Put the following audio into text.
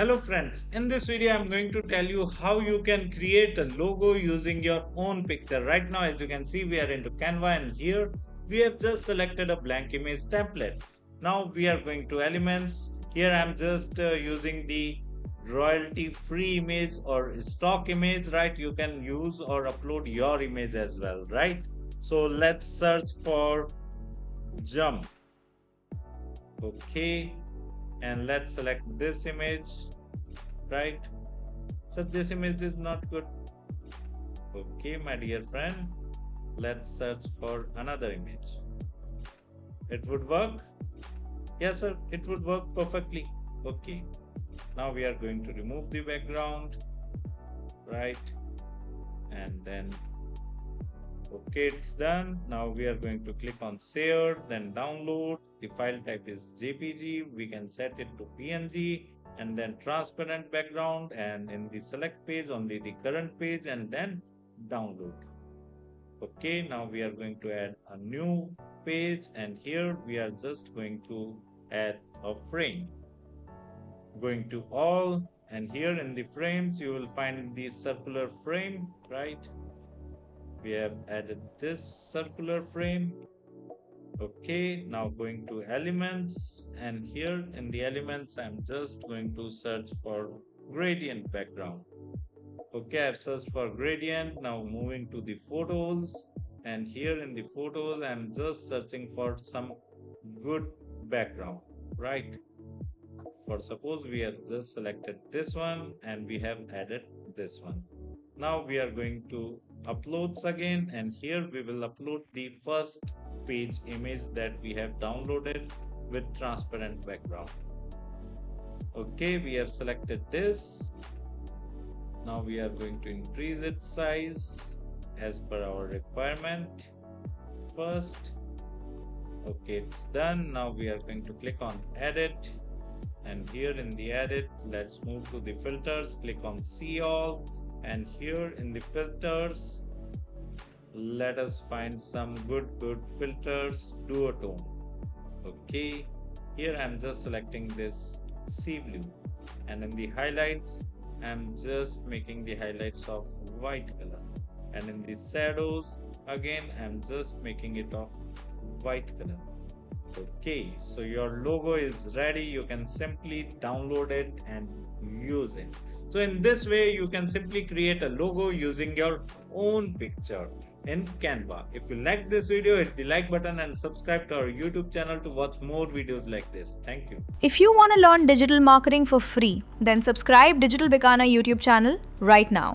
Hello friends, in this video I'm going to tell you how you can create a logo using your own picture. Right now as you can see we are into Canva and here we have just selected a blank image template. Now we are going to elements. Here I'm just using the royalty free image or stock image, right? You can use or upload your image as well, right? So let's search for jump. Okay, and let's select this image, right? So this image is not good. Okay, my dear friend, let's search for another image. It would work. Yes sir, it would work perfectly. Okay, now we are going to remove the background, right? And then okay, it's done. Now we are going to click on share, then download. The file type is JPG. We can set it to PNG and then transparent background, and in the select page only the current page and then download. Okay, now we are going to add a new page and here we are just going to add a frame. Going to all, and here in the frames you will find the circular frame, right? We have added this circular frame. Okay, now going to elements, and here in the elements I'm just going to search for gradient background. Okay, I've searched for gradient. Now moving to the photos, and here in the photos I'm just searching for some good background, right? For suppose we have just selected this one and we have added this one. Now we are going to uploads again, and here we will upload the first page image that we have downloaded with transparent background. Okay, we have selected this. Now we are going to increase its size as per our requirement first. Okay, it's done. Now we are going to click on edit, and here in the edit let's move to the filters, click on see all, and here in the filters let us find some good filters, duotone. Okay, here I'm just selecting this sea blue, and in the highlights I'm just making the highlights of white color, and in the shadows again I'm just making it of white color. Okay, so your logo is ready. You can simply download it and use it. So in this way you can simply create a logo using your own picture in Canva. If you like this video, hit the like button and subscribe to our YouTube channel to watch more videos like this. Thank you. If you want to learn digital marketing for free, then subscribe Digital Bikana YouTube channel right now.